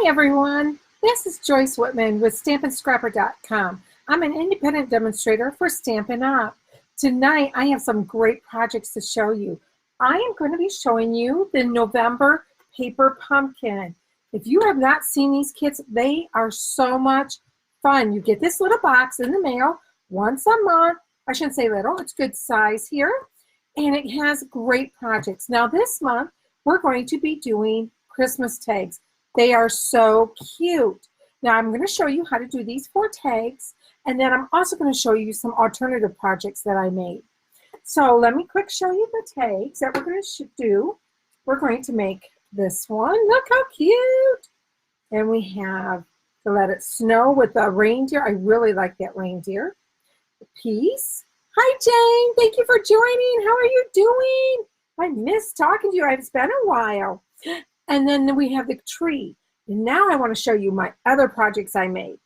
Hi everyone, this is Joyce Whitman with StampinScrapper.com. I'm an independent demonstrator for Stampin' Up! Tonight I have some great projects to show you. I am going to be showing you the November paper pumpkin. If you have not seen these kits, they are so much fun. You get this little box in the mail once a month. I shouldn't say little, it's good size here. And it has great projects. Now this month we're going to be doing Christmas tags. They are so cute. Now I'm going to show you how to do these 4 tags, and then I'm also going to show you some alternative projects that I made. So let me quick show you the tags that we're going to do. We're going to make this one. Look how cute. And we have to Let It Snow with a reindeer. I really like that reindeer. Peace. Hi Jane, thank you for joining. How are you doing? I miss talking to you. It's been a while. And then we have the tree. And now I want to show you my other projects I made.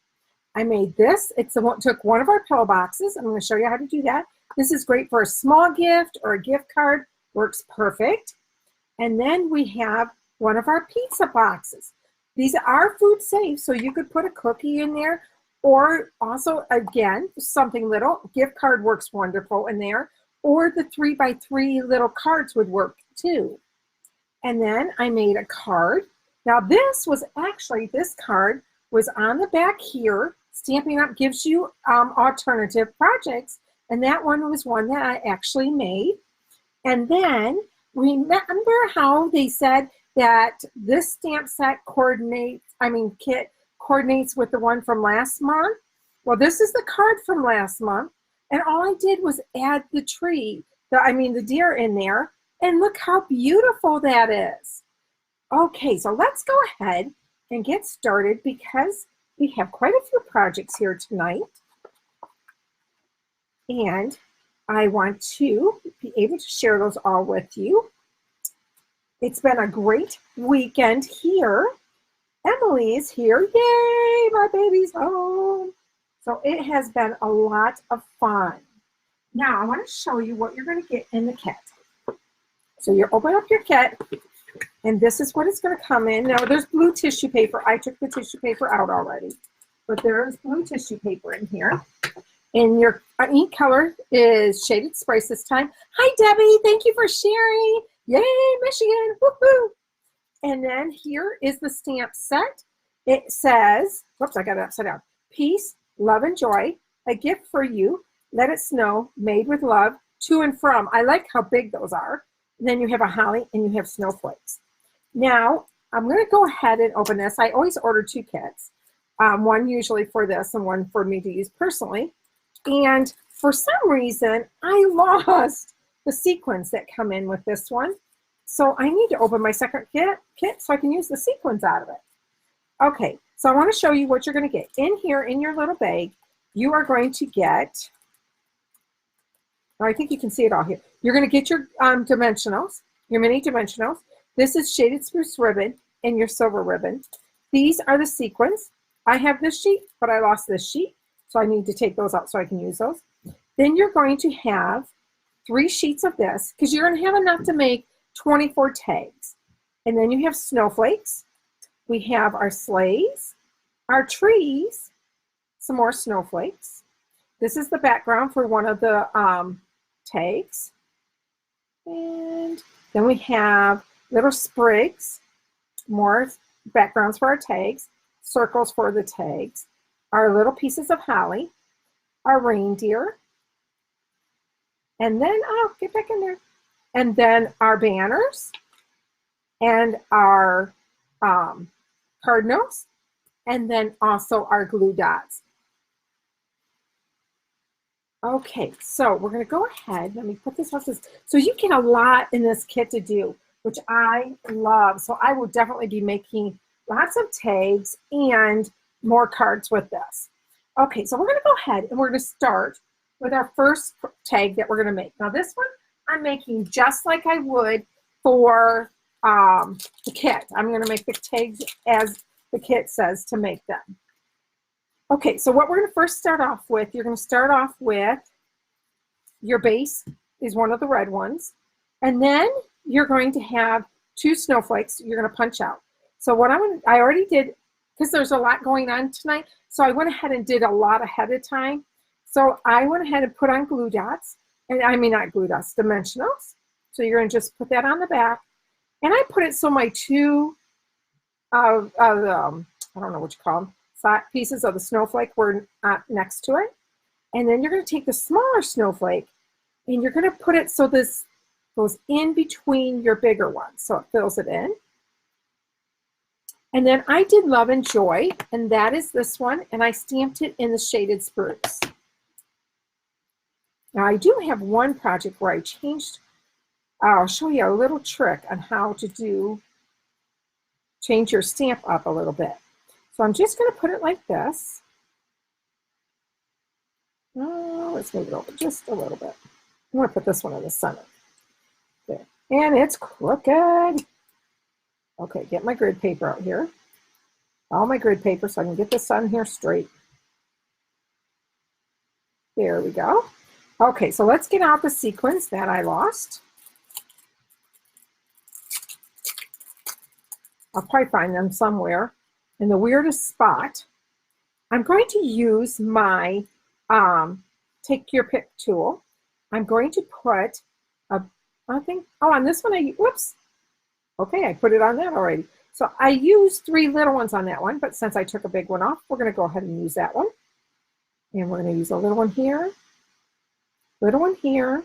I made this. Took one of our pillow boxes. I'm going to show you how to do that. This is great for a small gift or a gift card. Works perfect. And then we have one of our pizza boxes. These are food safe, so you could put a cookie in there, or also, again, something little. Gift card works wonderful in there, or the 3x3 little cards would work too. And then I made a card. Now this card was on the back here. Stampin' Up! Gives you alternative projects, and that one was one that I actually made. And then remember how they said that this stamp set kit coordinates with the one from last month? Well, this is the card from last month, and all I did was add the tree, the deer in there, and look how beautiful that is. Okay, so let's go ahead and get started because we have quite a few projects here tonight, and I want to be able to share those all with you. It's been a great weekend here. Emily is here. Yay, my baby's home. So it has been a lot of fun. Now I want to show you what you're going to get in the kit. So you open up your kit, and this is what it's going to come in. Now there's blue tissue paper. I took the tissue paper out already, but there's blue tissue paper in here. And your ink color is Shaded Sprays this time. Hi Debbie, thank you for sharing. Yay, Michigan, woohoo! And then here is the stamp set. It says, whoops, I got it upside down. Peace, love, and joy, a gift for you. Let it snow, made with love, to and from. I like how big those are. And then you have a holly and you have snowflakes. Now, I'm going to go ahead and open this. I always order 2 kits, one usually for this and one for me to use personally. And for some reason, I lost the sequins that come in with this one. So I need to open my second kit so I can use the sequins out of it. Okay, so I want to show you what you're going to get. In here, in your little bag, you are going to get, I think you can see it all here. You're going to get your dimensionals, your mini dimensionals. This is Shaded Spruce ribbon and your silver ribbon. These are the sequins. I have this sheet, but I lost this sheet, so I need to take those out so I can use those. Then you're going to have 3 sheets of this, because you're going to have enough to make 24 tags. And then you have snowflakes. We have our sleighs, our trees, some more snowflakes. This is the background for one of the tags. And then we have little sprigs, more backgrounds for our tags, circles for the tags, our little pieces of holly, our reindeer, and then, oh, get back in there. And then our banners and our cardinals, and then also our glue dots. Okay, so we're going to go ahead. Let me put this off. So you get a lot in this kit to do, which I love. So I will definitely be making lots of tags and more cards with this. Okay, so we're going to go ahead and we're going to start with our first tag that we're going to make. Now this one I'm making just like I would for the kit. I'm going to make the tags as the kit says to make them. Okay, so what we're going to first start off with, you're going to start off with your base is one of the red ones, and then you're going to have 2 snowflakes you're going to punch out. So what I already did because there's a lot going on tonight. So I went ahead and did a lot ahead of time. So I went ahead and put on glue dots, and I mean not glue dots, dimensionals. So you're going to just put that on the back. And I put it so my two, I don't know what you call them, pieces of the snowflake were next to it. And then you're going to take the smaller snowflake and you're going to put it so this goes in between your bigger ones. So it fills it in. And then I did Love and Joy, and that is this one, and I stamped it in the shaded spruce. Now I do have one project where I changed, I'll show you a little trick on how to change your stamp up a little bit. So I'm just going to put it like this. Oh, let's move it over just a little bit. I'm going to put this one in the center. There. And it's crooked. Okay, get my grid paper out here. All my grid paper so I can get this on here straight. There we go. Okay, so let's get out the sequins that I lost. I'll probably find them somewhere in the weirdest spot. I'm going to use my take your pick tool. I'm going to put I think, oh, on this one, whoops. Okay, I put it on that already. So I used 3 little ones on that one, but since I took a big one off, we're going to go ahead and use that one. And we're going to use a little one here, little one here.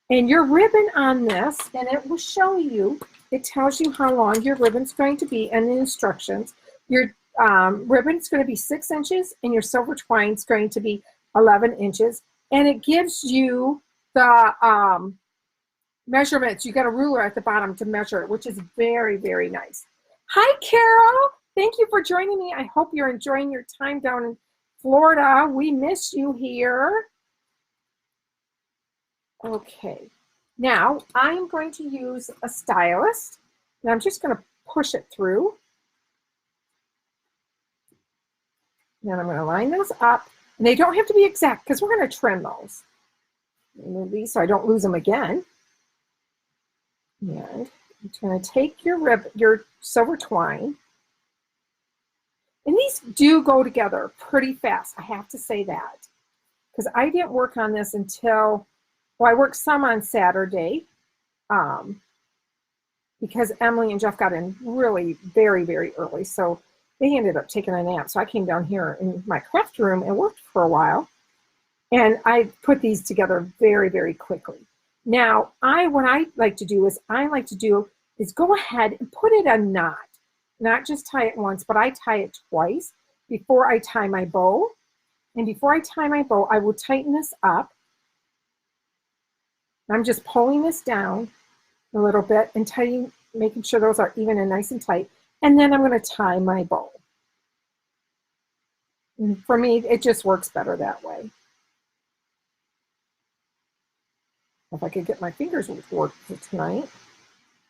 And your ribbon on this, and it will show you, it tells you how long your ribbon's going to be and the instructions. Your ribbon's going to be 6 inches and your silver twine's going to be 11 inches. And it gives you the measurements. You got a ruler at the bottom to measure it, which is very, very nice. Hi, Carol. Thank you for joining me. I hope you're enjoying your time down in Florida. We miss you here. Okay, now I'm going to use a stylus, and I'm just going to push it through. Then I'm going to line those up, and they don't have to be exact because we're going to trim those. Move these so I don't lose them again. And I'm going to take your silver twine, and these do go together pretty fast. I have to say that because I didn't work on this until. Well, I worked some on Saturday because Emily and Jeff got in really very, very early. So they ended up taking a nap. So I came down here in my craft room and worked for a while. And I put these together very, very quickly. Now, what I like to do is go ahead and put it a knot. Not just tie it once, but I tie it twice before I tie my bow. And before I tie my bow, I will tighten this up. I'm just pulling this down a little bit and making sure those are even and nice and tight. And then I'm going to tie my bow. And for me, it just works better that way. If I could get my fingers to work tonight.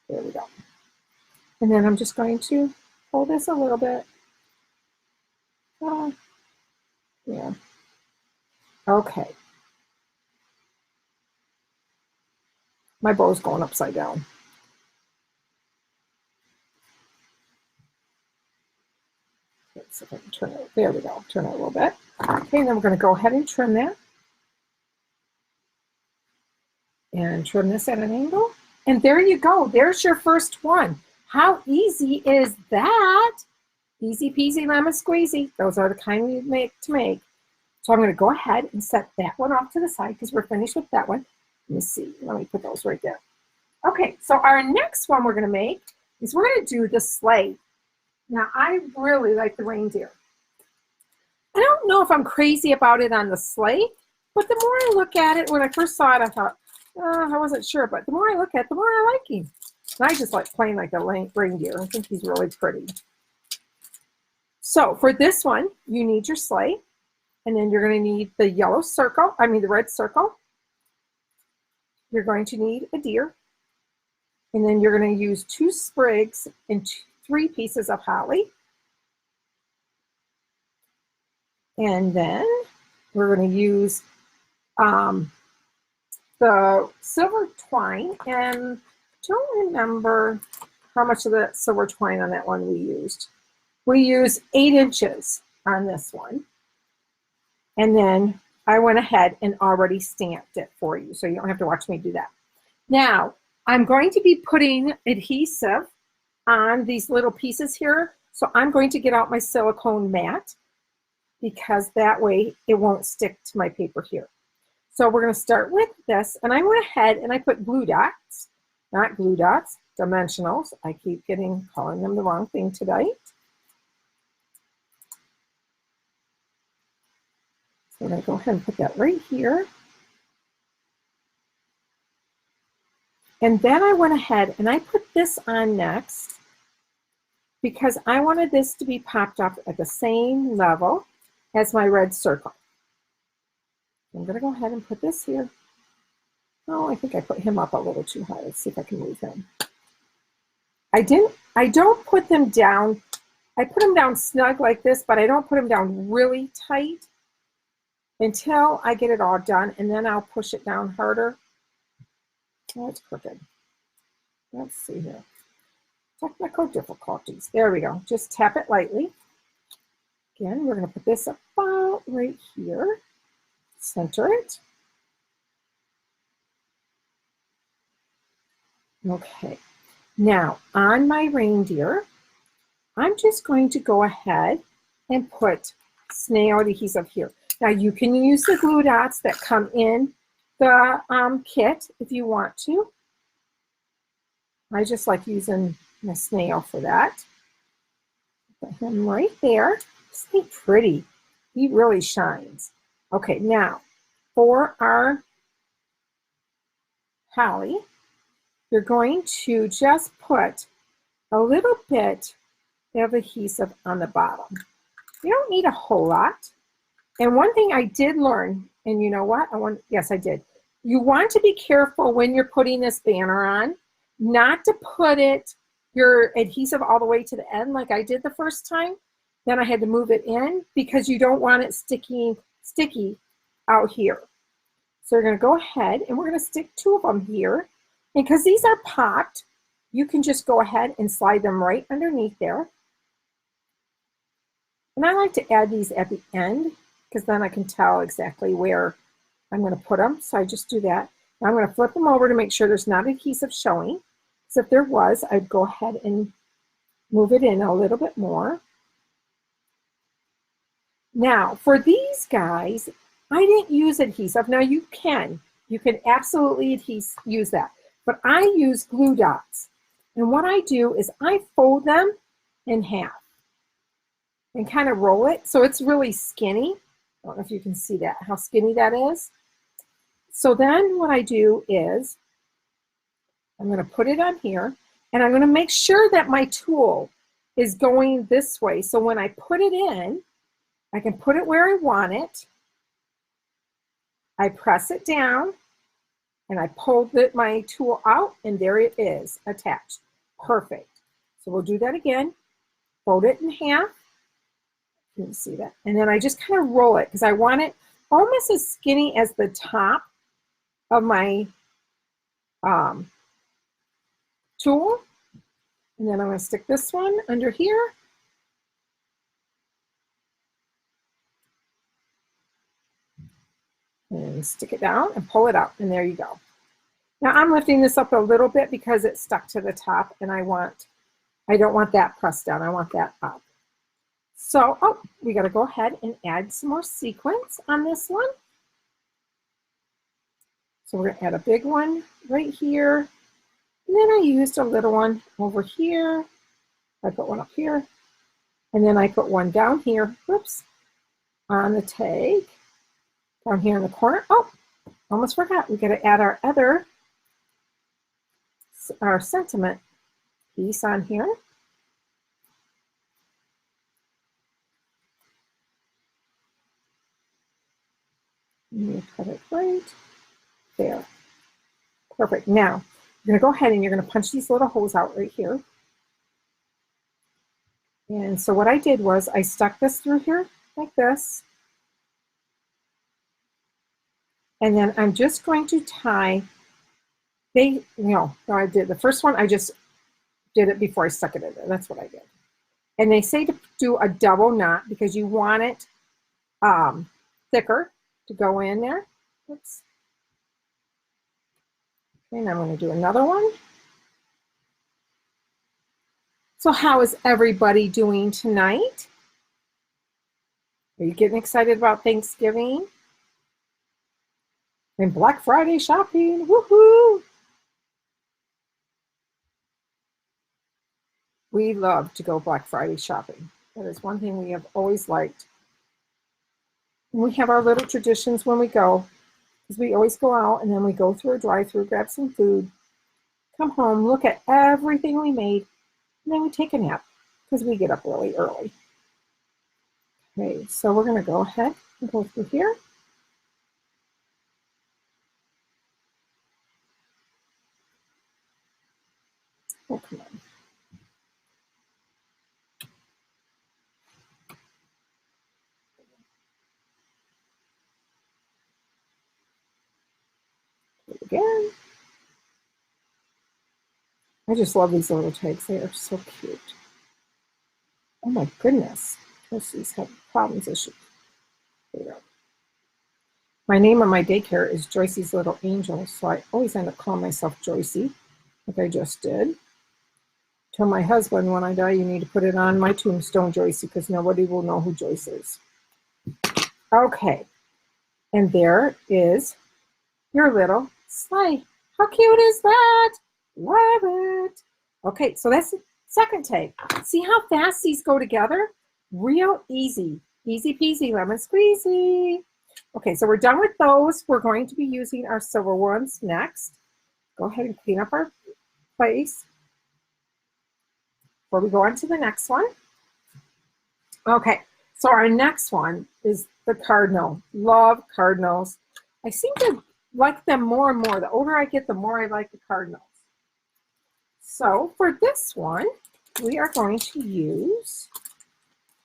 There we go. And then I'm just going to pull this a little bit. Yeah. Okay. My bow's going upside down. Let's see if I can turn it. There we go. Turn it a little bit. Okay, and then we're going to go ahead and trim that. And trim this at an angle. And there you go. There's your first one. How easy is that? Easy peasy lemon squeezy. Those are the kind we make to make. So I'm going to go ahead and set that one off to the side because we're finished with that one. Let me see. Let me put those right there. Okay, so our next one we're going to make is we're going to do the sleigh. Now, I really like the reindeer. I don't know if I'm crazy about it on the sleigh, but the more I look at it, when I first saw it, I thought, I wasn't sure. But the more I look at it, the more I like him. And I just like playing like a reindeer. I think he's really pretty. So for this one, you need your sleigh. And then you're going to need the the red circle. You're going to need a deer. And then you're going to use 2 sprigs and 3 pieces of holly. And then we're going to use the silver twine. And don't remember how much of the silver twine on that one we used. We use 8 inches on this one. And then I went ahead and already stamped it for you, so you don't have to watch me do that. Now, I'm going to be putting adhesive on these little pieces here. So I'm going to get out my silicone mat because that way it won't stick to my paper here. So we're going to start with this, and I went ahead and I put glue dots, not glue dots, dimensionals. I keep calling them the wrong thing tonight. So I'm going to go ahead and put that right here. And then I went ahead and I put this on next because I wanted this to be popped up at the same level as my red circle. I'm going to go ahead and put this here. Oh, I think I put him up a little too high. Let's see if I can move him. I don't put them down. I put them down snug like this, but I don't put them down really tight until I get it all done, and then I'll push it down harder. Oh, it's crooked. Let's see here. Technical difficulties. There we go. Just tap it lightly. Again, we're going to put this about right here. Center it. Okay. Now, on my reindeer, I'm just going to go ahead and put snail adhesive here. Now, you can use the glue dots that come in the kit if you want to. I just like using my snail for that. Put him right there. Isn't he pretty? He really shines. Okay, now for our holly, you're going to just put a little bit of adhesive on the bottom. You don't need a whole lot. And one thing I did learn, and you know what? Yes, I did. You want to be careful when you're putting this banner on, not to put your adhesive all the way to the end like I did the first time. Then I had to move it in because you don't want it sticky out here. So we're going to go ahead and we're going to stick 2 of them here. And because these are popped, you can just go ahead and slide them right underneath there. And I like to add these at the end because then I can tell exactly where I'm going to put them. So I just do that. Now I'm going to flip them over to make sure there's not adhesive showing. So if there was, I'd go ahead and move it in a little bit more. Now, for these guys, I didn't use adhesive. Now you can absolutely use that. But I use glue dots. And what I do is I fold them in half and kind of roll it so it's really skinny. I don't know if you can see that, how skinny that is. So then what I do is I'm going to put it on here and I'm going to make sure that my tool is going this way. So when I put it in, I can put it where I want it. I press it down and I pull my tool out and there it is attached. Perfect. So we'll do that again. Fold it in half. You can see that. And then I just kind of roll it because I want it almost as skinny as the top of my tool. And then I'm going to stick this one under here. And stick it down and pull it out. And there you go. Now I'm lifting this up a little bit because it's stuck to the top and I don't want that pressed down. I want that up. So, we got to go ahead and add some more sequins on this one. So we're going to add a big one right here. And then I used a little one over here. I put one up here. And then I put one down here, whoops, on the tag. Down here in the corner. Oh, almost forgot. We got to add our sentiment piece on here. And you put it right there. Perfect. Now, you're going to go ahead and you're going to punch these little holes out right here. And so what I did was I stuck this through here like this. And then I'm just going to tie, I did the first one, I just did it before I stuck it in there. That's what I did. And they say to do a double knot because you want it thicker to go in there. Oops. And I'm going to do another one. So how is everybody doing tonight? Are you getting excited about Thanksgiving? And Black Friday shopping? Woohoo! We love to go Black Friday shopping. That is one thing we have always liked. And we have our little traditions when we go, because we always go out and then we go through a drive-thru, grab some food, come home, look at everything we made, and then we take a nap because we get up really early. Okay, so we're going to go ahead and go through here. Oh, come on. Do it again. I just love these little tags. They are so cute. Oh my goodness. These have problems issues. There we go. My name on my daycare is Joycey's Little Angel, so I always end up calling myself Joycey, like I just did. Tell my husband when I die, you need to put it on my tombstone, Joycey, because nobody will know who Joyce is. Okay, and there is your little sleigh. How cute is that? Love it. Okay, so that's the second tag. See how fast these go together? Real easy. Easy peasy, lemon squeezy. Okay, so we're done with those. We're going to be using our silver ones next. Go ahead and clean up our place before we go on to the next one. Okay, so our next one is the cardinal. Love cardinals. I seem to like them more and more. The older I get, the more I like the cardinals. So for this one, we are going to use,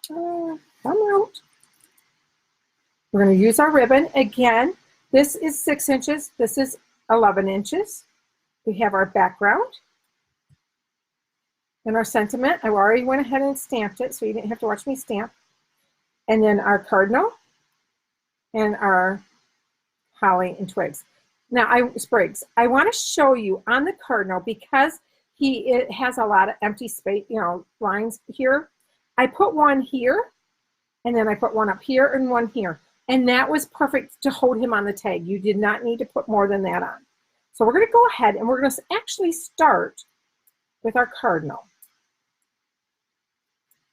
come out. We're going to use our ribbon. Again, this is 6 inches. This is 11 inches. We have our background and our sentiment. I already went ahead and stamped it, so you didn't have to watch me stamp. And then our cardinal and our holly and twigs. Now, sprigs. I want to show you on the cardinal, because it has a lot of empty space, lines here. I put one here, and then I put one up here and one here. And that was perfect to hold him on the tag. You did not need to put more than that on. So we're going to go ahead and we're going to actually start with our cardinal.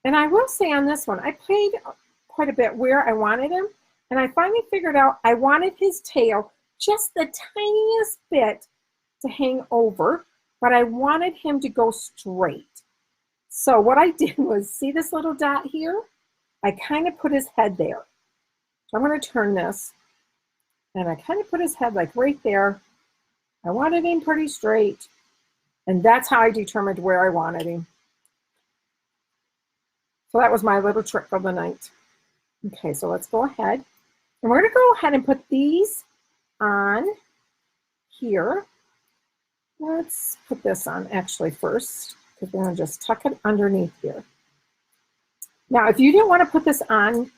And I will say on this one, I played quite a bit where I wanted him. And I finally figured out I wanted his tail just the tiniest bit to hang over, but I wanted him to go straight. So what I did was, see this little dot here? I kind of put his head there. So I'm going to turn this, and I kind of put his head like right there. I wanted him pretty straight, and that's how I determined where I wanted him. So that was my little trick of the night. Okay, so let's go ahead. And we're going to go ahead and put these on here. Let's put this on actually first, because we're going to just tuck it underneath here. Now, if you didn't want to put this on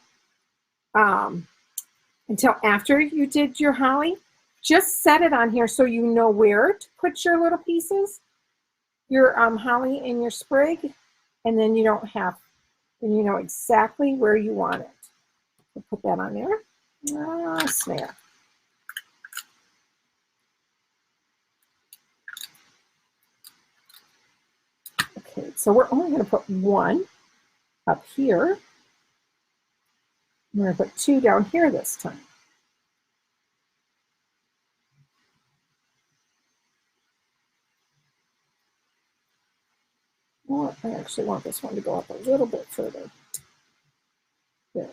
until after you did your holly, just set it on here so you know where to put your little pieces, your holly and your sprig, and then you don't have, then you know exactly where you want it. So put that on there. Snare. Okay, so we're only going to put one up here. I'm going to put two down here this time. Well, I actually want this one to go up a little bit further. There.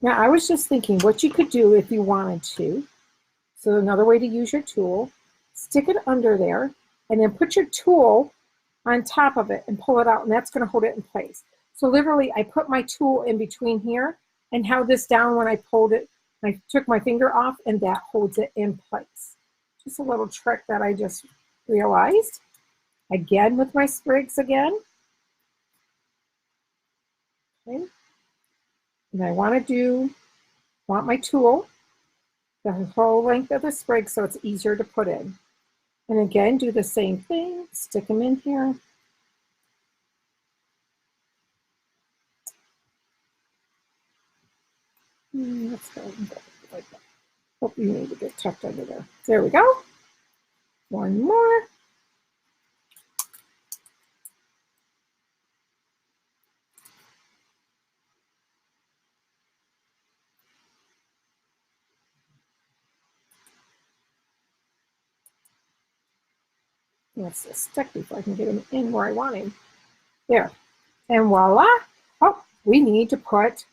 Now, I was just thinking what you could do if you wanted to. So another way to use your tool, stick it under there, and then put your tool on top of it and pull it out, and that's going to hold it in place. So literally, I put my tool in between here and held this down when I pulled it. I took my finger off, and that holds it in place. Just a little trick that I just realized. Again with my sprigs again. Okay. And I want my tool the whole length of the sprig so it's easier to put in. And again, do the same thing, stick them in here. Let's go like that. Oh, you need to get tucked under there. There we go. One more. Let's just stick before I can get him in where I want him. There. And voila. Oh, we need to put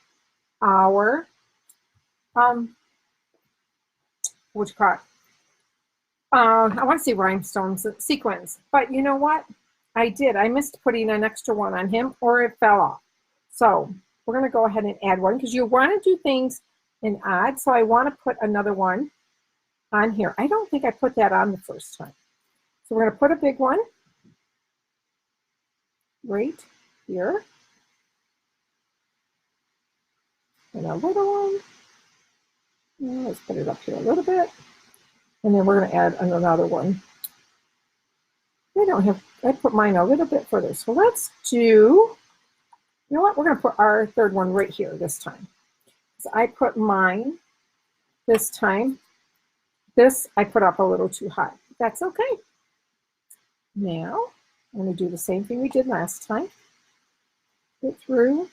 our, what you call it? I want to say rhinestones sequins, but you know what? I missed putting an extra one on him or it fell off. So we're going to go ahead and add one because you want to do things in odd. So I want to put another one on here. I don't think I put that on the first time. So we're going to put a big one right here. And a little one. Let's put it up here a little bit. And then we're going to add another one. I put mine a little bit further. So let's do, you know what? We're going to put our third one right here this time. So I put mine this time. This I put up a little too high. That's okay. Now, I'm going to do the same thing we did last time. Get through.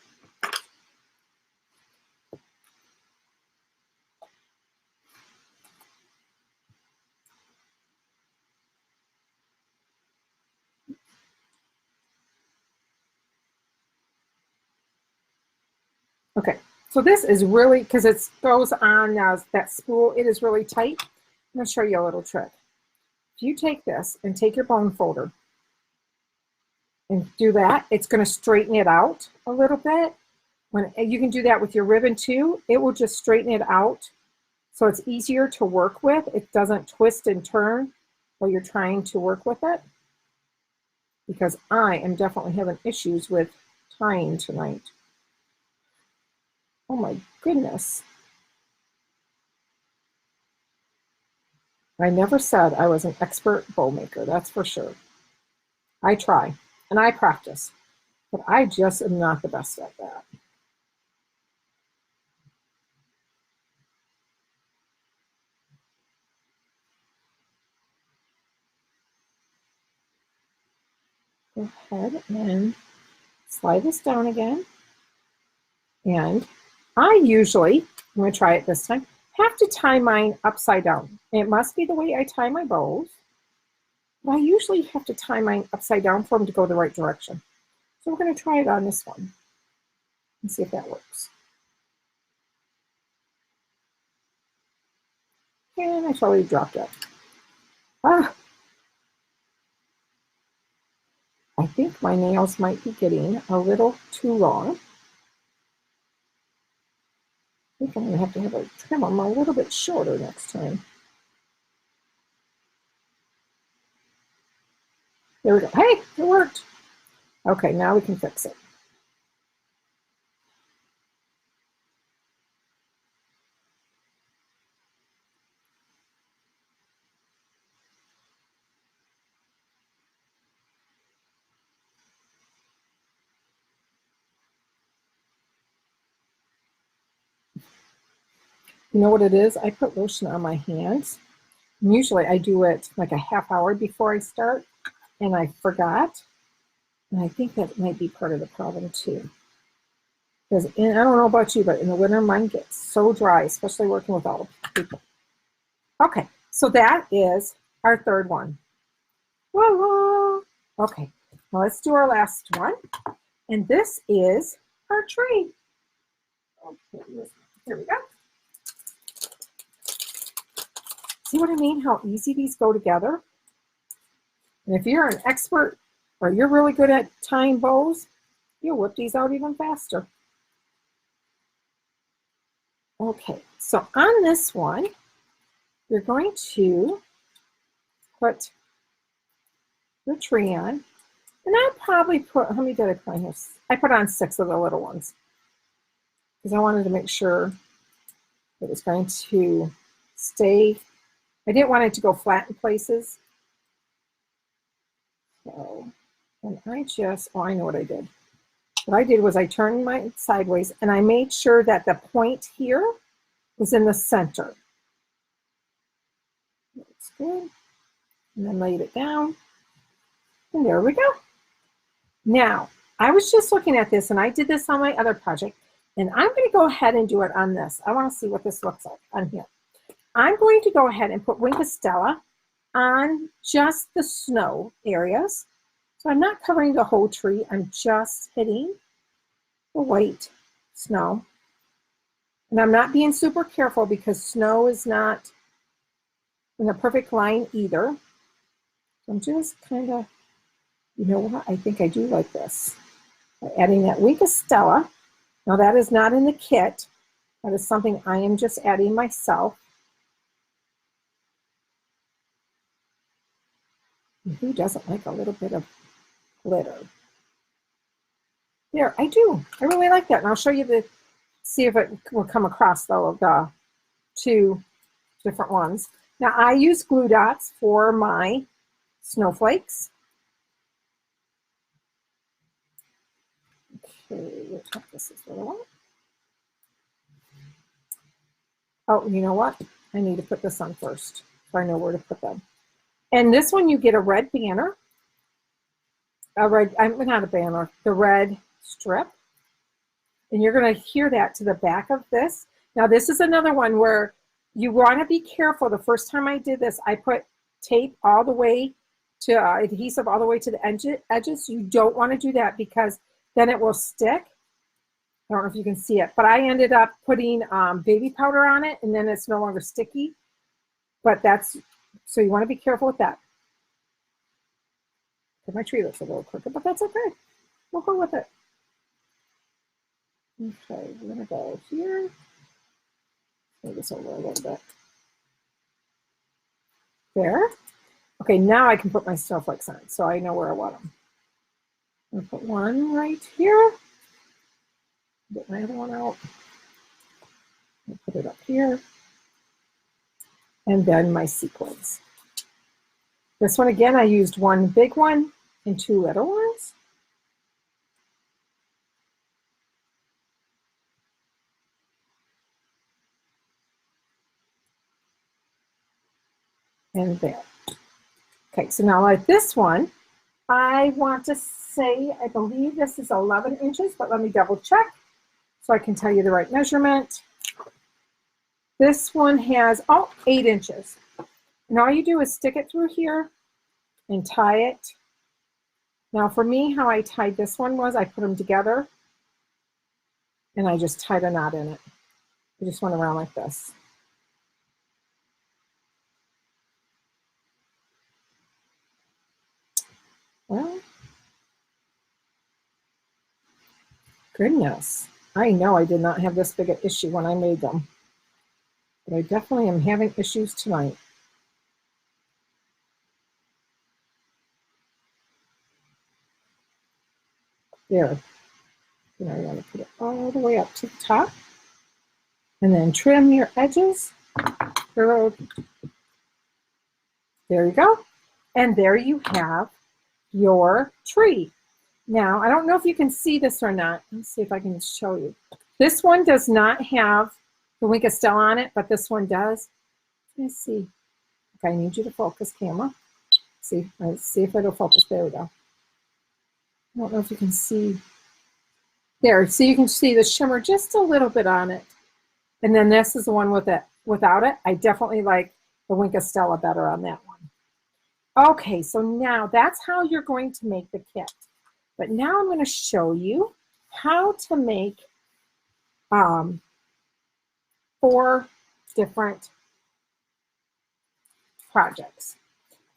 Okay, so this is really, because it goes on that spool, it is really tight. I'm going to show you a little trick. If you take this and take your bone folder and do that, it's going to straighten it out a little bit. You can do that with your ribbon too. It will just straighten it out so it's easier to work with. It doesn't twist and turn while you're trying to work with it, because I am definitely having issues with tying tonight. Oh my goodness. I never said I was an expert bow maker, that's for sure. I try and I practice, but I just am not the best at that. Go ahead and slide this down again. And I usually, I'm going to try it this time, have to tie mine upside down. It must be the way I tie my bows, but I usually have to tie mine upside down for them to go the right direction. So we're going to try it on this one and see if that works. And I totally dropped it. I think my nails might be getting a little too long. I think I'm going to have a trim them a little bit shorter next time. There we go. Hey, it worked. Okay, now we can fix it. You know what it is? I put lotion on my hands. And usually I do it like a half hour before I start, and I forgot. And I think that might be part of the problem too. Because I don't know about you, but in the winter, mine gets so dry, especially working with all the people. Okay, so that is our third one. Voila! Okay, now let's do our last one. And this is our tree. Okay, here we go. See what I mean? How easy these go together? And if you're an expert or you're really good at tying bows, you'll whip these out even faster. Okay, so on this one, you're going to put the tree on. And I probably put, how many did I put on here? I put on 6 of the little ones because I wanted to make sure it was going to stay. I didn't want it to go flat in places. So, and I just, oh, I know what I did. What I did was I turned mine sideways and I made sure that the point here was in the center. That's good. And then laid it down. And there we go. Now, I was just looking at this and I did this on my other project. And I'm going to go ahead and do it on this. I want to see what this looks like on here. I'm going to go ahead and put Wink of Stella on just the snow areas. So I'm not covering the whole tree. I'm just hitting the white snow. And I'm not being super careful because snow is not in a perfect line either. So I'm just kind of, you know what, I think I do like this. By adding that Wink of Stella. Now that is not in the kit. That is something I am just adding myself. And who doesn't like a little bit of glitter? There, I do. I really like that. And I'll show you the, see if it will come across though of the 2 different ones. Now I use glue dots for my snowflakes. Okay, we'll check this as well. Oh, you know what? I need to put this on first so I know where to put them. And this one you get a red banner. A red, not a banner, the red strip. And you're going to adhere that to the back of this. Now this is another one where you want to be careful. The first time I did this, I put tape all the way to adhesive all the way to the edges. You don't want to do that because then it will stick. I don't know if you can see it, but I ended up putting baby powder on it and then it's no longer sticky. But that's, so you want to be careful with that. My tree looks a little crooked, but that's okay. We'll go with it. Okay, we're gonna go here. Move this over a little bit. There. Okay, now I can put my snowflakes on, so I know where I want them. I'm gonna put one right here. Get my other one out. I'll put it up here. And then my sequins. This one again, I used 1 big one and 2 little ones. And there. Okay, so now like this one, I want to say, I believe this is 11 inches, but let me double check so I can tell you the right measurement. This one has, 8 inches. And all you do is stick it through here and tie it. Now for me, how I tied this one was I put them together and I just tied a knot in it. I just went around like this. Well, goodness, I know I did not have this big an issue when I made them, but I definitely am having issues tonight. There. You know, you want to put it all the way up to the top and then trim your edges. There you go. And there you have your tree. Now, I don't know if you can see this or not. Let's see if I can show you. This one does not have the Wink of Stella on it, but this one does. Let's see. Okay, I need you to focus, camera. See, let's see if it'll focus. There we go. I don't know if you can see. There, so you can see the shimmer just a little bit on it. And then this is the one with it, without it. I definitely like the Wink of Stella better on that one. Okay, so now that's how you're going to make the kit. But now I'm going to show you how to make 4 different projects.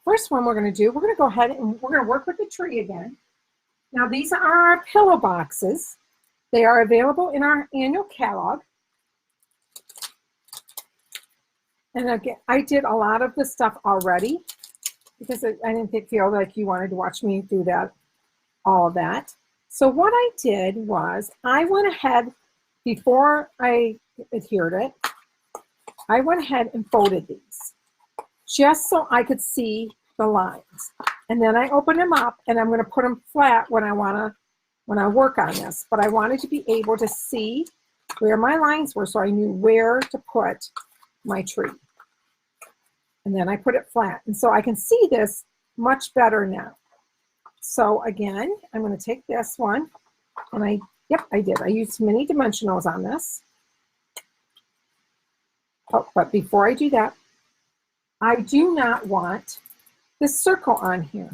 First one we're going to do, we're going to go ahead and we're going to work with the tree again. Now these are our pillow boxes. They are available in our annual catalog. And again, I did a lot of the stuff already because I didn't feel like you wanted to watch me do that, all of that. So what I did was I went ahead, before I adhered it, I went ahead and folded these just so I could see the lines. And then I opened them up, and I'm going to put them flat when I work on this. But I wanted to be able to see where my lines were so I knew where to put my tree. And then I put it flat. And so I can see this much better now. So again, I'm going to take this one, and yep, I did. I used mini dimensionals on this. Oh, but before I do that, I do not want this circle on here.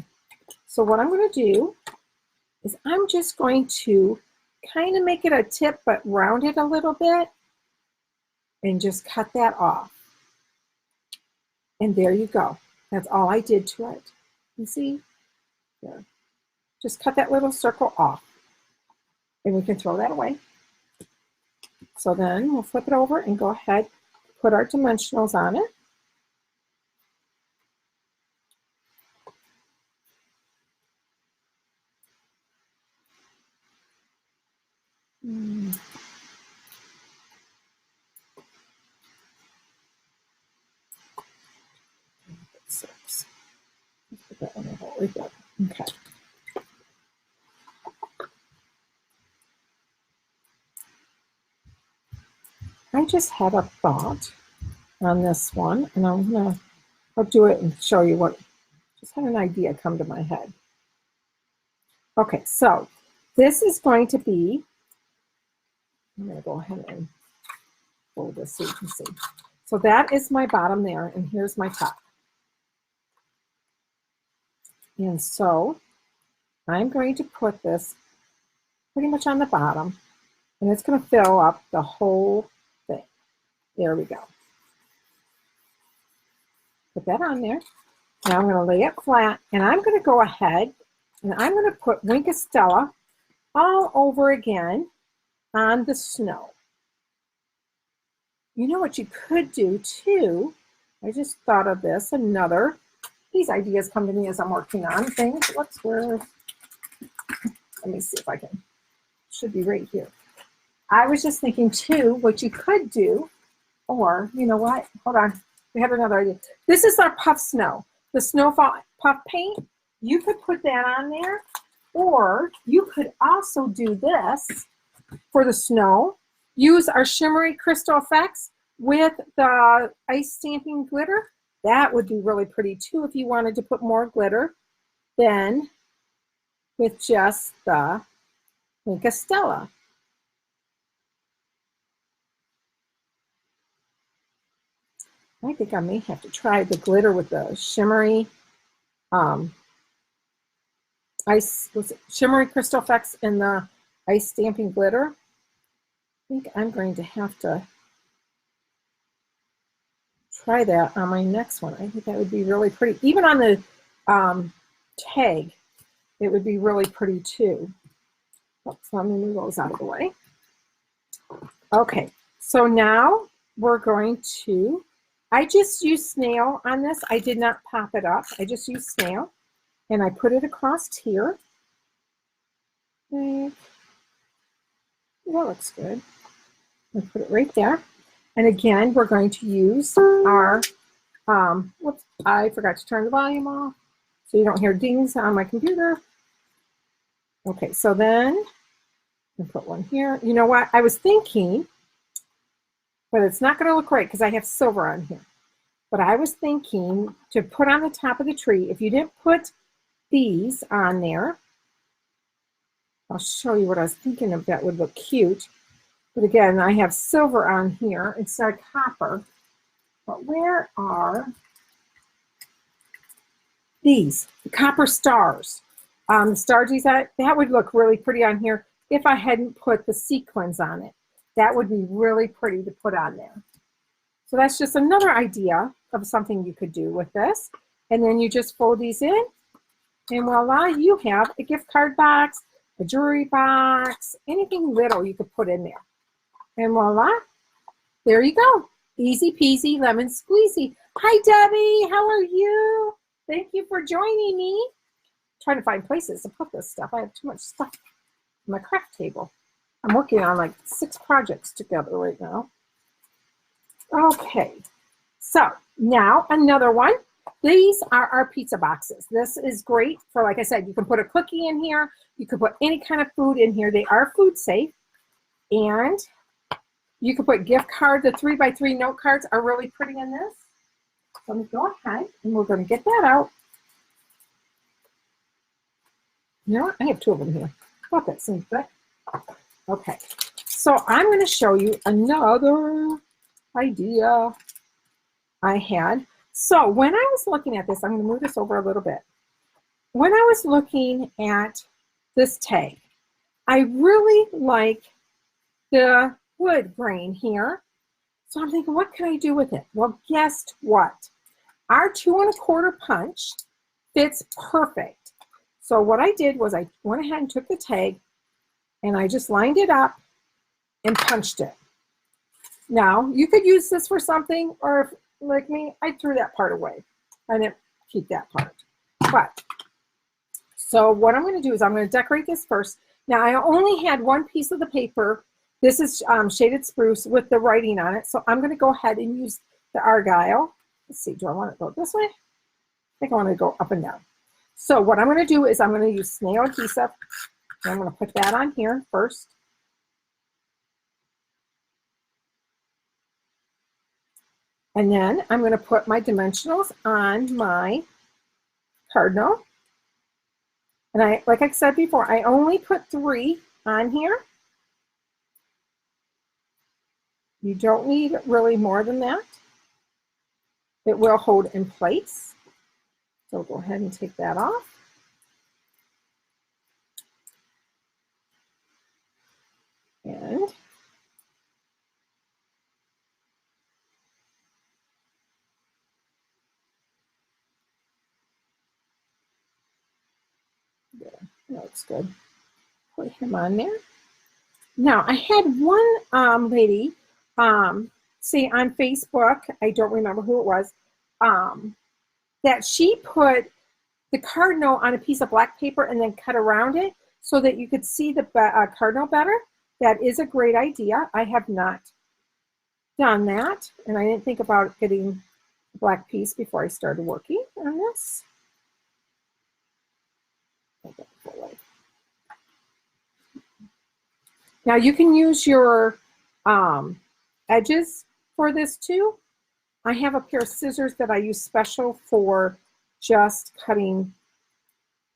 So what I'm going to do is I'm just going to kind of make it a tip, but round it a little bit and just cut that off. And there you go. That's all I did to it. You see? There. Just cut that little circle off. And we can throw that away. So then we'll flip it over and go ahead, put our dimensionals on it. Six. Put that one right there. Okay. I just had a thought on this one, and I'll do it and show you what, just had an idea come to my head. Okay, so this is going to be, I'm going to go ahead and fold this so you can see. So that is my bottom there, and here's my top. And so I'm going to put this pretty much on the bottom, and it's going to fill up the whole thing. There we go. Put that on there. Now I'm going to lay it flat, and I'm going to go ahead and I'm going to put Wink of Stella all over again on the snow. You know what you could do too? I just thought of this. These ideas come to me as I'm working on things. Let me see if I can. Should be right here. I was just thinking too, what you could do, or you know what? Hold on. We have another idea. This is our puff snow. The snowfall puff paint. You could put that on there, or you could also do this for the snow. Use our shimmery crystal effects with the ice stamping glitter. That would be really pretty too if you wanted to put more glitter than with just the Wink of Stella. I think I may have to try the glitter with the shimmery shimmery crystal effects and the ice stamping glitter. I think I'm going to have to try that on my next one. I think that would be really pretty. Even on the tag, it would be really pretty too. Oops, let me move those out of the way. Okay, so now we're going to, I just used snail on this. I did not pop it up. I just used snail, and I put it across here. That looks good. I put it right there. And again, we're going to use our, whoops, I forgot to turn the volume off so you don't hear dings on my computer. Okay, so then I'll put one here. You know what? I was thinking, but it's not going to look right because I have silver on here. But I was thinking to put on the top of the tree, if you didn't put these on there, I'll show you what I was thinking of that would look cute. But again, I have silver on here instead of copper. But where are these? The copper stars. The starsies, that would look really pretty on here if I hadn't put the sequins on it. That would be really pretty to put on there. So that's just another idea of something you could do with this. And then you just fold these in, and voila, you have a gift card box, a jewelry box, anything little you could put in there. And voila, there you go. Easy peasy lemon squeezy. Hi, Debbie. How are you? Thank you for joining me. I'm trying to find places to put this stuff. I have too much stuff on my craft table. I'm working on like 6 projects together right now. Okay, so now another one. These are our pizza boxes. This is great for, like I said, you can put a cookie in here. You can put any kind of food in here. They are food safe. And you can put gift cards. The 3x3 note cards are really pretty in this. So let me go ahead and we're going to get that out. You know what? I have 2 of them here. Thought that seemed good. Okay, so I'm going to show you another idea I had. So when I was looking at this, I'm going to move this over a little bit. When I was looking at this tag, I really like the wood grain here. So I'm thinking, what can I do with it? Well, guess what? Our 2 1/4 punch fits perfect. So what I did was I went ahead and took the tag and I just lined it up and punched it. Now, you could use this for something, or if, like me, I threw that part away. I didn't keep that part. But, so what I'm going to do is I'm going to decorate this first. Now, I only had 1 piece of the paper. This is shaded spruce with the writing on it. So I'm going to go ahead and use the argyle. Let's see, do I want to go this way? I think I want to go up and down. So what I'm going to do is I'm going to use snail adhesive. And I'm going to put that on here first. And then I'm going to put my dimensionals on my cardinal. And I, like I said before, I only put 3 on here. You don't need really more than that. It will hold in place. So go ahead and take that off. And yeah, that looks good. Put him on there. Now, I had one lady say on Facebook, I don't remember who it was, that she put the cardinal on a piece of black paper and then cut around it so that you could see the cardinal better. That is a great idea. I have not done that, and I didn't think about getting a black piece before I started working on this. Now you can use your edges for this too. I have a pair of scissors that I use special for just cutting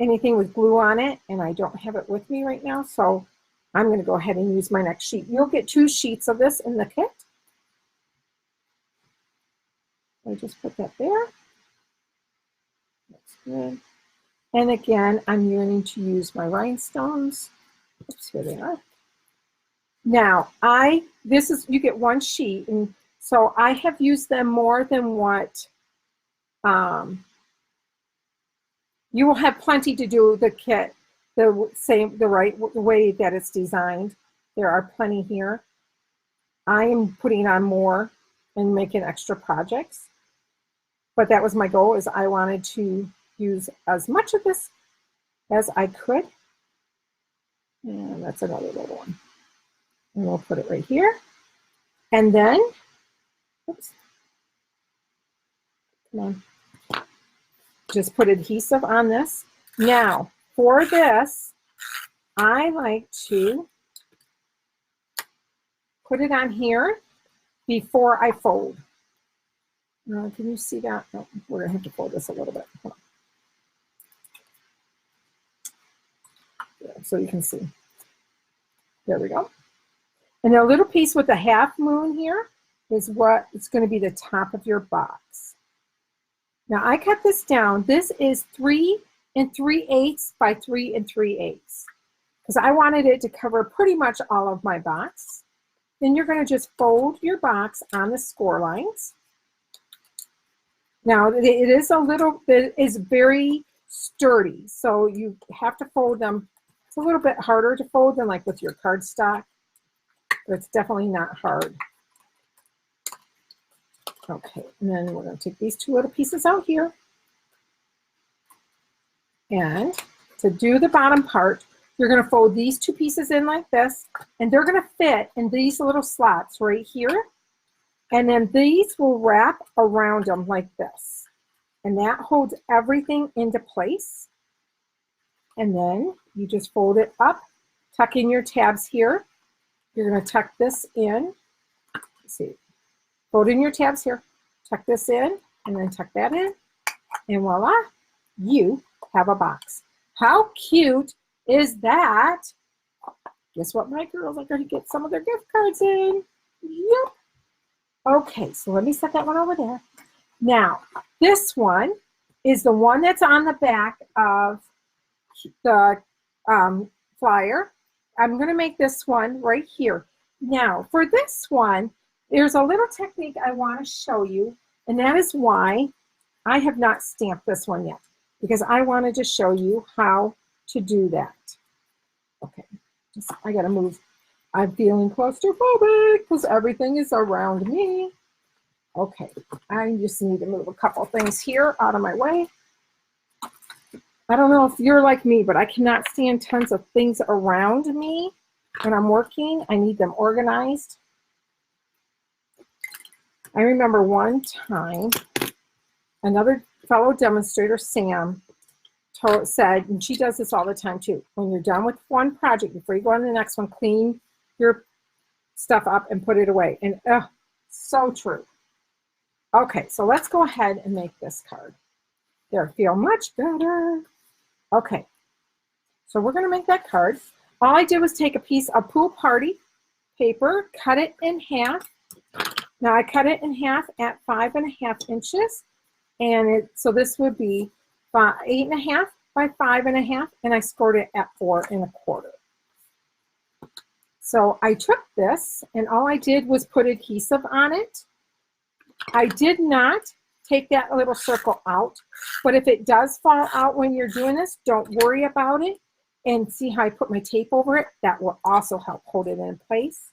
anything with glue on it, and I don't have it with me right now, so I'm going to go ahead and use my next sheet. You'll get 2 sheets of this in the kit. I just put that there. That's good. And again, I'm yearning to use my rhinestones. Oops, here they are. Now, you get 1 sheet, and so I have used them more than what, you will have plenty to do the kit the right way that it's designed. There are plenty here. I am putting on more and making extra projects, but that was my goal, is I wanted to use as much of this as I could. And that's another little one. And we'll put it right here. And then, oops, come on, just put adhesive on this. Now, for this, I like to put it on here before I fold. Can you see that? No, we're going to have to fold this a little bit. Yeah, so you can see. There we go. And a little piece with a half moon here is what it's going to be the top of your box. Now I cut this down. This is 3 3/8 by 3 3/8 because I wanted it to cover pretty much all of my box. Then you're going to just fold your box on the score lines. Now it is a little bit, is very sturdy, so you have to fold them. It's a little bit harder to fold than like with your cardstock, but it's definitely not hard. Okay, and then we're going to take these 2 little pieces out here. And to do the bottom part, you're going to fold these two pieces in like this, and they're going to fit in these little slots right here. And then these will wrap around them like this. And that holds everything into place. And then you just fold it up, tuck in your tabs here. You're going to tuck this in. Let's see, fold in your tabs here, tuck this in, and then tuck that in. And voila, you have a box. How cute is that? Guess what my girls are going to get some of their gift cards in. Yep. Okay, so let me set that one over there. Now, this one is the one that's on the back of the flyer. I'm going to make this one right here. Now, for this one, there's a little technique I want to show you, and that is why I have not stamped this one yet, because I wanted to show you how to do that. Okay, I got to move. I'm feeling claustrophobic because everything is around me. Okay, I just need to move a couple things here out of my way. I don't know if you're like me, but I cannot stand tons of things around me when I'm working. I need them organized. I remember one time, another fellow demonstrator, Sam, said, and she does this all the time too, when you're done with one project, before you go on to the next one, clean your stuff up and put it away. And so true. Okay, so let's go ahead and make this card. There, feel much better. Okay, so we're going to make that card. All I did was take a piece of Pool Party paper, cut it in half. Now I cut it in half at 5.5 inches, and so this would be 8.5 by 5.5, and I scored it at 4.25. So I took this, and all I did was put adhesive on it. I did not take that little circle out, but if it does fall out when you're doing this, don't worry about it. And see how I put my tape over it? That will also help hold it in place.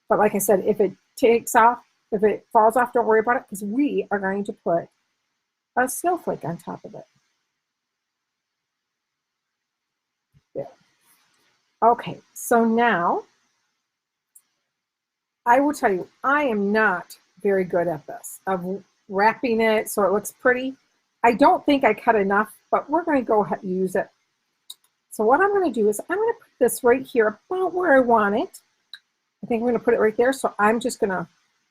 But like I said, if it takes off, if it falls off, don't worry about it, because we are going to put a snowflake on top of it. There. Okay, so now I will tell you, I am not very good at this, of wrapping it so it looks pretty. I don't think I cut enough, but we're going to go ahead and use it. So what I'm going to do is I'm going to put this right here about where I want it. I think I'm going to put it right there. So I'm just going to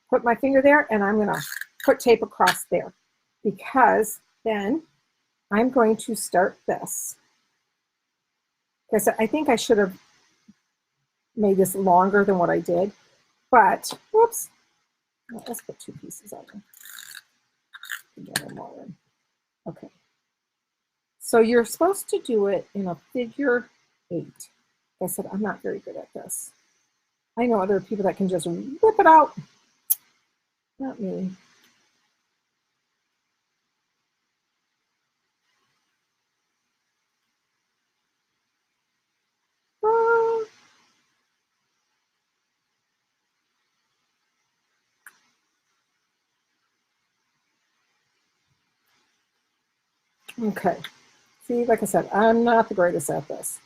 put my finger there, and I'm going to put tape across there, because then I'm going to start this. Because I think I should have made this longer than what I did, but whoops. Well, let's put two pieces on there. Okay. So you're supposed to do it in a figure 8. Like I said, I'm not very good at this. I know other people that can just whip it out. Not me. Okay. See, like I said, I'm not the greatest at this.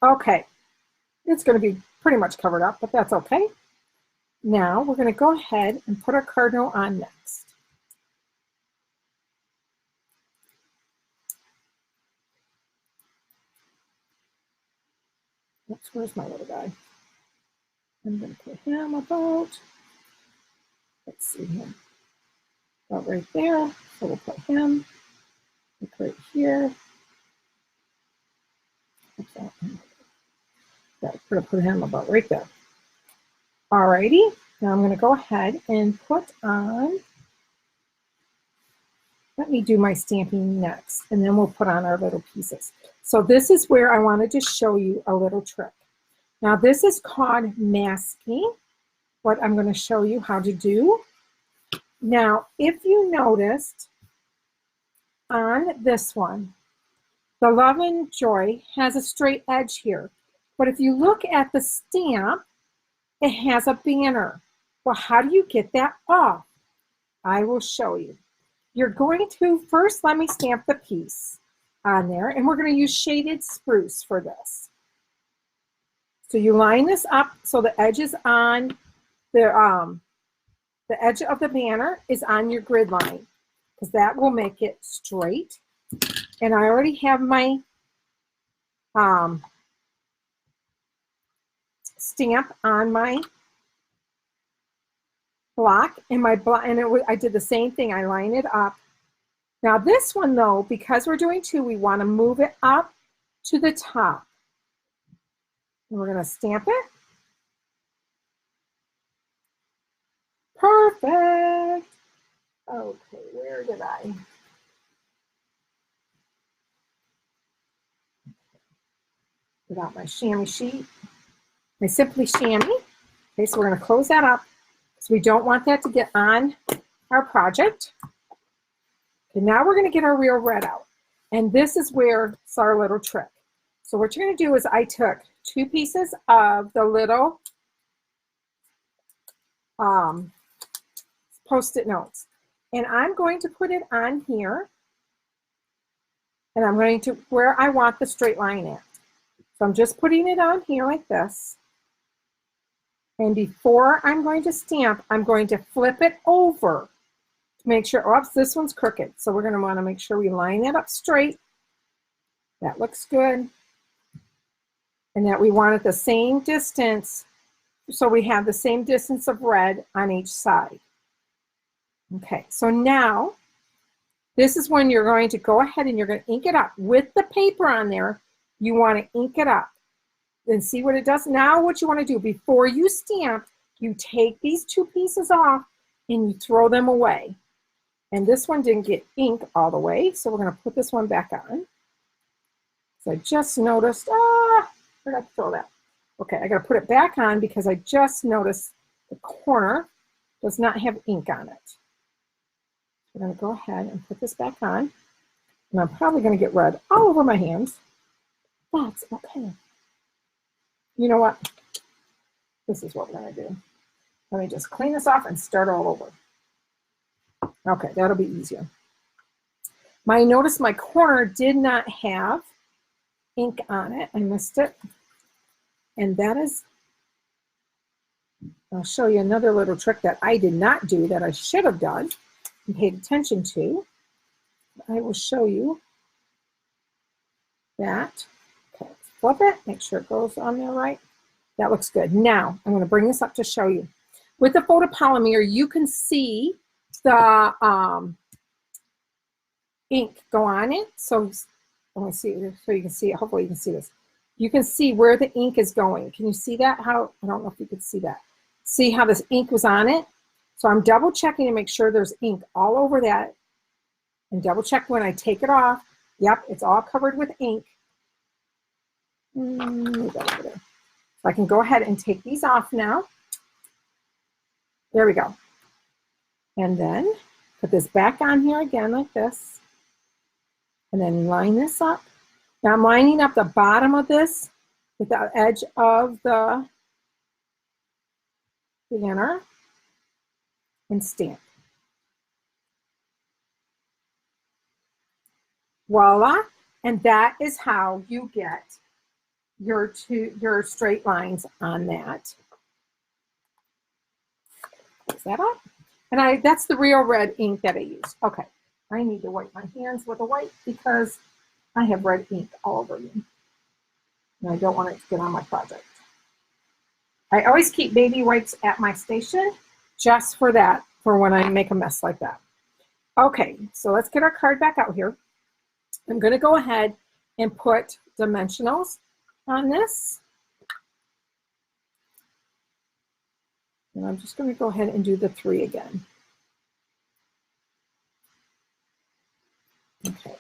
Okay. It's going to be pretty much covered up, but that's okay. Now we're going to go ahead and put our cardinal on next. Oops, where's my little guy? I'm going to put him about, let's see him, about right there. So we'll put him right here. Yeah, we're going to put him about right there. Alrighty, now I'm going to go ahead and put on, let me do my stamping next, and then we'll put on our little pieces. So this is where I wanted to show you a little trick. Now this is called masking, what I'm going to show you how to do. Now, if you noticed on this one, the Love and Joy has a straight edge here. But if you look at the stamp, it has a banner. Well, how do you get that off? I will show you. You're going to first let me stamp the piece. on there, and we're going to use shaded spruce for this. So you line this up so the edge is on the edge of the banner is on your grid line, because that will make it straight. And I already have my stamp on my block, and I did the same thing. I line it up. Now this one though, because we're doing two, we want to move it up to the top. And we're going to stamp it. Perfect. Okay, where did I? Get out my chamois sheet, my Simply Chamois. Okay, so we're going to close that up because we don't want that to get on our project. Okay, now we're going to get our real red out. And this is where it's our little trick. So what you're going to do is I took 2 pieces of the little Post-it notes. And I'm going to put it on here. And I'm going to where I want the straight line at. So I'm just putting it on here like this. And before I'm going to stamp, I'm going to flip it over to make sure, oops, this one's crooked. So we're going to want to make sure we line that up straight. That looks good. And that we want it the same distance. So we have the same distance of red on each side. Okay, so now this is when you're going to go ahead and you're going to ink it up. With the paper on there, you want to ink it up. Then see what it does. Now what you want to do, before you stamp, you take these 2 pieces off and you throw them away. And this one didn't get ink all the way, so we're going to put this one back on. So I just noticed, I forgot to throw that. Okay, I got to put it back on because I just noticed the corner does not have ink on it. We're going to go ahead and put this back on. And I'm probably going to get red all over my hands. That's okay. You know what? This is what we're going to do. Let me just clean this off and start all over. Okay, that'll be easier. Notice my corner did not have ink on it. I missed it. And that is, I'll show you another little trick that I did not do that I should have done and paid attention to. I will show you that. Okay, flip it, make sure it goes on there right. That looks good. Now, I'm going to bring this up to show you. With the photopolymer, you can see the ink go on it. So I want to see it so you can see it. Hopefully you can see this. You can see where the ink is going. Can you see that? How? I don't know if you can see that. See how this ink was on it? So I'm double checking to make sure there's ink all over that. And double check when I take it off. Yep, it's all covered with ink. So I can go ahead and take these off now. There we go. And then put this back on here again like this. And then line this up. Now I'm lining up the bottom of this with the edge of the banner and stamp. Voila. And that is how you get your straight lines on that. Close that up. And that's the real red ink that I use. Okay. I need to wipe my hands with a wipe because I have red ink all over me. And I don't want it to get on my project. I always keep baby wipes at my station just for that, for when I make a mess like that. Okay, so let's get our card back out here. I'm going to go ahead and put dimensionals on this. And I'm just going to go ahead and do the 3 again. Okay.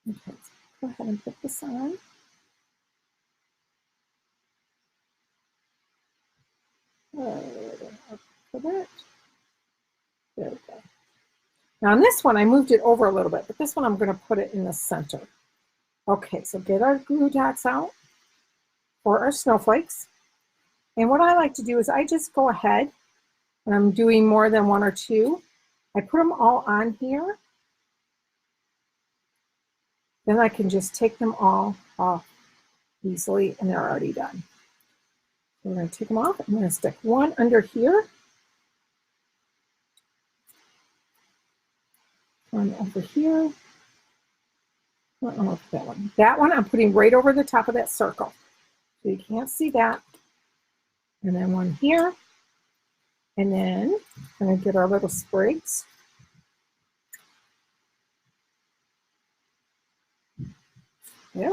Okay, so go ahead and put this on. Put it. There we go. Now on this one, I moved it over a little bit, but this one I'm going to put it in the center. Okay, so get our glue dots out for our snowflakes. And what I like to do is I just go ahead, and I'm doing more than one or two. I put them all on here. Then I can just take them all off easily, and they're already done. I'm going to take them off. I'm going to stick one under here. One over here. That one. That one I'm putting right over the top of that circle. So you can't see that. And then one here. And then I'm going to get our little sprigs. There.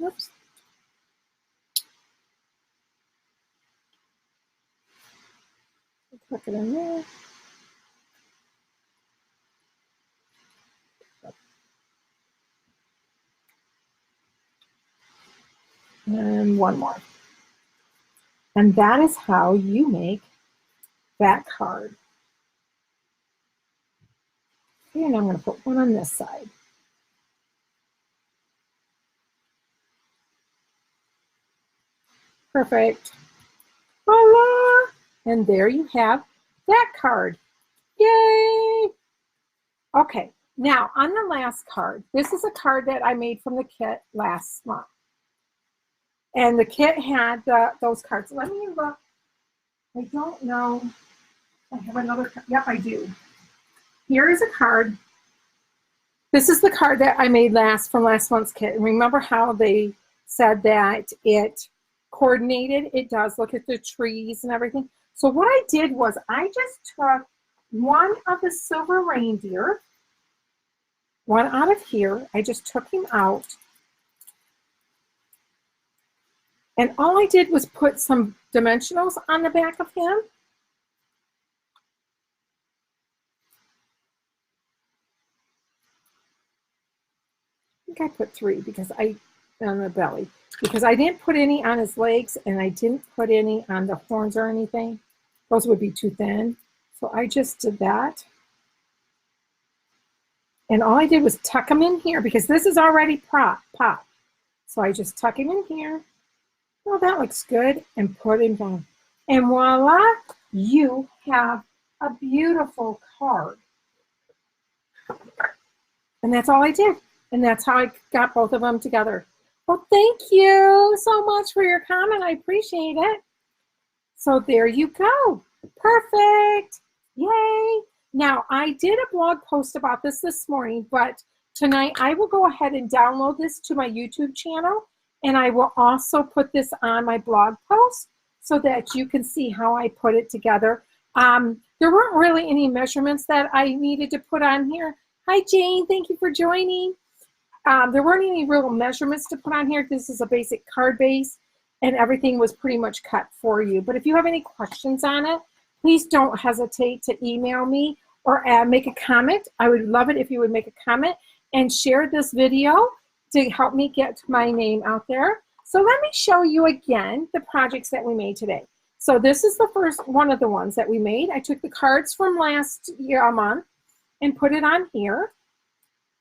Oops. Tuck it in there. And one more. And that is how you make that card. And I'm going to put one on this side. Perfect. Voila! And there you have that card. Yay! Okay, now on the last card, this is a card that I made from the kit last month. And the kit had those cards. Let me look. I don't know. I have another card. Yep, I do. Here is a card. This is the card that I made from last month's kit. And remember how they said that it coordinated? It does. Look at the trees and everything. So what I did was I just took one of the silver reindeer, one out of here. I just took him out. And all I did was put some dimensionals on the back of him. I think I put 3 because on the belly, because I didn't put any on his legs and I didn't put any on the horns or anything. Those would be too thin. So I just did that. And all I did was tuck him in here because this is already popped. So I just tuck him in here. Well, that looks good, and put him down. And voila, you have a beautiful card. And that's all I did. And that's how I got both of them together. Well, thank you so much for your comment. I appreciate it. So there you go. Perfect. Yay. Now, I did a blog post about this morning, but tonight I will go ahead and download this to my YouTube channel. And I will also put this on my blog post so that you can see how I put it together. There weren't really any measurements that I needed to put on here. Hi, Jane. Thank you for joining. There weren't any real measurements to put on here. This is a basic card base, and everything was pretty much cut for you. But if you have any questions on it, please don't hesitate to email me or make a comment. I would love it if you would make a comment and share this video to help me get my name out there. So let me show you again the projects that we made today. So this is the first one of the ones that we made. I took the cards from last month and put it on here.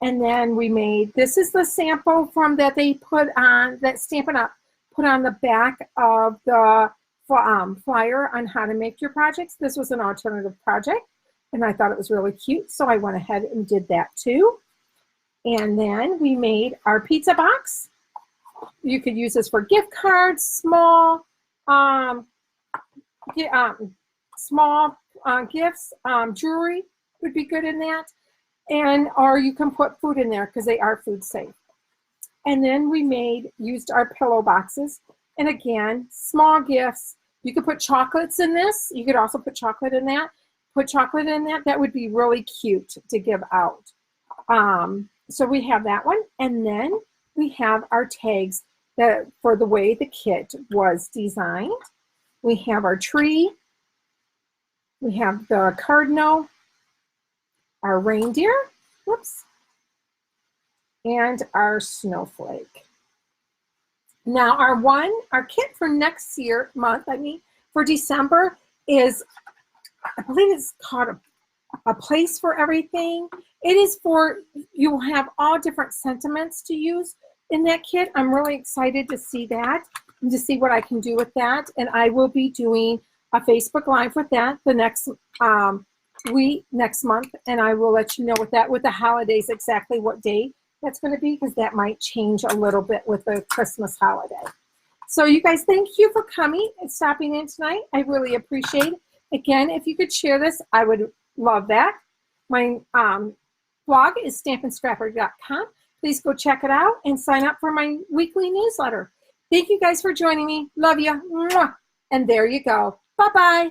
And then we made, this is the sample from that they put on, that Stampin' Up! Put on the back of the flyer on how to make your projects. This was an alternative project, and I thought it was really cute, so I went ahead and did that too. And then we made our pizza box. You could use this for gift cards, small gifts, jewelry would be good in that. And or you can put food in there because they are food safe. And then we used our pillow boxes. And again, small gifts. You could put chocolates in this. You could also put chocolate in that. Put chocolate in that. That would be really cute to give out. So we have that one. And then we have our tags that for the way the kit was designed. We have our tree. We have the cardinal, our reindeer, whoops, and our snowflake. Now our kit for next month, for December is, I believe it's called a place for everything. It is for, you will have all different sentiments to use in that kit. I'm really excited to see that and to see what I can do with that. And I will be doing a Facebook Live with that the next next month, and I will let you know with that, with the holidays, exactly what day that's going to be, because that might change a little bit with the Christmas holiday. So you guys, thank you for coming and stopping in tonight. I really appreciate it. Again, if you could share this, I would love that. My blog is stampinscrapper.com. Please go check it out and sign up for my weekly newsletter. Thank you guys for joining me. Love you. And there you go. Bye-bye.